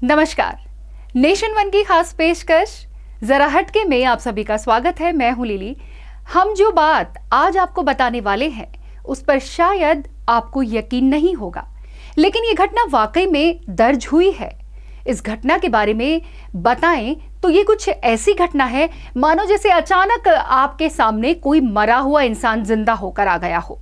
नमस्कार। Nation one की खास पेशकश जरा हटके में आप सभी का स्वागत है। मैं हूं लिली। हम जो बात आज आपको बताने वाले हैं उस पर शायद आपको यकीन नहीं होगा, लेकिन ये घटना वाकई में दर्ज हुई है। इस घटना के बारे में बताएं तो ये कुछ ऐसी घटना है मानो जैसे अचानक आपके सामने कोई मरा हुआ इंसान जिंदा होकर आ गया हो।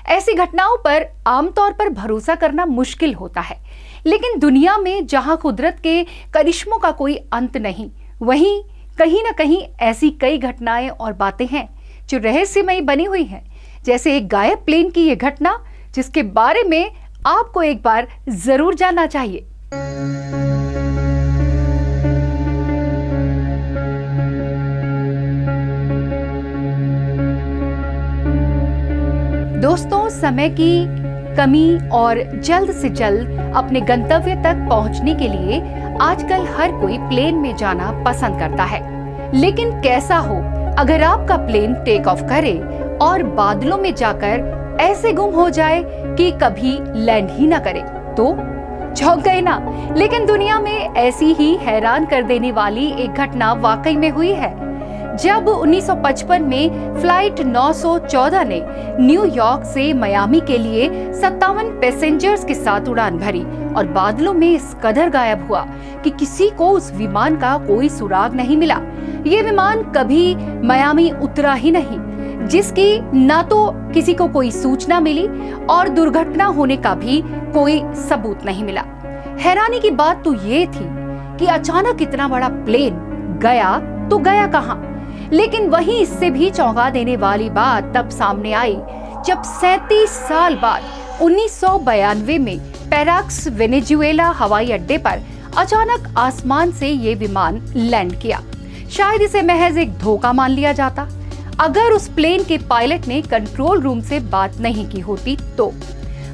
ऐसी घटनाओं पर आमतौर पर भरोसा करना मुश्किल होता है, लेकिन दुनिया में जहां कुदरत के करिश्मों का कोई अंत नहीं, वहीं कहीं ना कहीं ऐसी कई घटनाएं और बातें हैं जो रहस्यमयी बनी हुई हैं। जैसे एक गायब प्लेन की ये घटना, जिसके बारे में आपको एक बार जरूर जानना चाहिए। दोस्तों, समय की कमी और जल्द से जल्द अपने गंतव्य तक पहुंचने के लिए आजकल हर कोई प्लेन में जाना पसंद करता है। लेकिन कैसा हो अगर आपका प्लेन टेक ऑफ करे और बादलों में जाकर ऐसे गुम हो जाए कि कभी लैंड ही ना करे, तो चौंक गए ना। लेकिन दुनिया में ऐसी ही हैरान कर देने वाली एक घटना वाकई में हुई है, जब 1955 में फ्लाइट 914 ने न्यूयॉर्क से मियामी के लिए 57 पैसेंजर्स के साथ उड़ान भरी और बादलों में इस कदर गायब हुआ कि किसी को उस विमान का कोई सुराग नहीं मिला। ये विमान कभी मियामी उतरा ही नहीं, जिसकी ना तो किसी को कोई सूचना मिली और दुर्घटना होने का भी कोई सबूत नहीं मिला। हैरानी की बात तो ये थी कि अचानक इतना बड़ा प्लेन गया तो गया कहां। लेकिन वहीं इससे भी चौंका देने वाली बात तब सामने आई जब 37 साल बाद 1992 में पैराक्स वेनेजुएला हवाई अड्डे पर अचानक आसमान से ये विमान लैंड किया। शायद इसे महज एक धोखा मान लिया जाता अगर उस प्लेन के पायलट ने कंट्रोल रूम से बात नहीं की होती तो।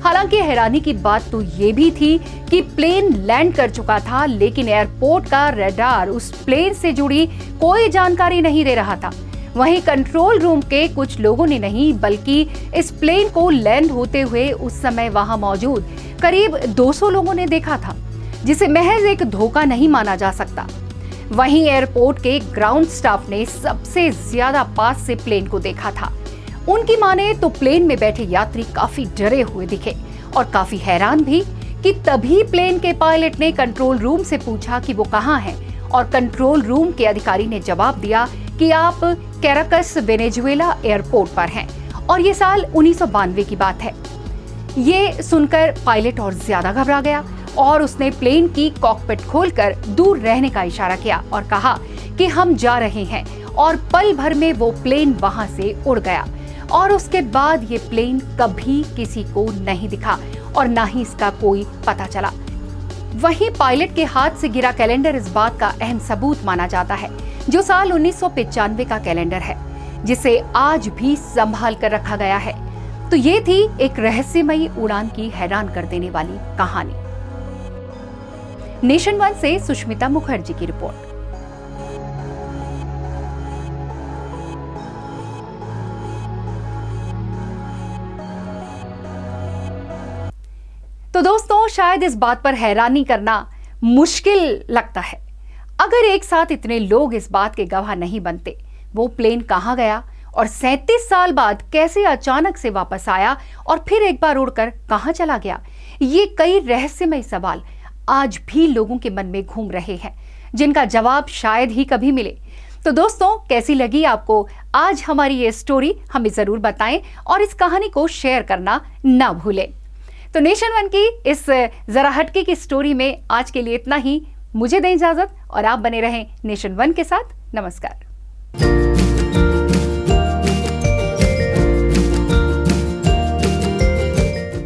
हालांकि हैरानी की बात तो ये भी थी कि प्लेन लैंड कर चुका था, लेकिन एयरपोर्ट का रडार उस प्लेन से जुड़ी कोई जानकारी नहीं दे रहा था। वहीं कंट्रोल रूम के कुछ लोगों ने नहीं, बल्कि इस प्लेन को लैंड होते हुए उस समय वहां मौजूद करीब 200 लोगों ने देखा था, जिसे महज एक धोखा नहीं माना जा सकता। वहीं एयरपोर्ट के ग्राउंड स्टाफ ने सबसे ज्यादा पास से प्लेन को देखा था। उनकी माने तो प्लेन में बैठे यात्री काफी डरे हुए दिखे और काफी हैरान भी कि तभी प्लेन के पायलट ने कंट्रोल रूम से पूछा कि वो कहाँ है, और कंट्रोल रूम के अधिकारी ने जवाब दिया कि आप कैराकस वेनेजुएला एयरपोर्ट पर हैं और ये साल 1992 की बात है। ये सुनकर पायलट और ज्यादा घबरा गया और उसने प्लेन की कॉकपिट खोलकर दूर रहने का इशारा किया और कहा कि हम जा रहे हैं, और पल भर में वो प्लेन वहां से उड़ गया और उसके बाद ये प्लेन कभी किसी को नहीं दिखा और ना ही इसका कोई पता चला। वहीं पायलट के हाथ से गिरा कैलेंडर इस बात का अहम सबूत माना जाता है, जो साल 1995 का कैलेंडर है, जिसे आज भी संभाल कर रखा गया है। तो ये थी एक रहस्यमयी उड़ान की हैरान कर देने वाली कहानी। नेशन वन से सुष्मिता मुखर्जी की रिपोर्ट। तो दोस्तों, शायद इस बात पर हैरानी करना मुश्किल लगता है, अगर एक साथ इतने लोग इस बात के गवाह नहीं बनते वो प्लेन कहां गया और 37 साल बाद कैसे अचानक से वापस आया और फिर एक बार उड़कर कहां चला गया। ये कई रहस्यमय सवाल आज भी लोगों के मन में घूम रहे हैं, जिनका जवाब शायद ही कभी मिले। तो दोस्तों, कैसी लगी आपको आज हमारी ये स्टोरी, हमें जरूर बताएं और इस कहानी को शेयर करना ना भूलें। तो नेशन वन की इस जरा हटके की स्टोरी में आज के लिए इतना ही। मुझे दें इजाजत और आप बने रहें नेशन वन के साथ। नमस्कार।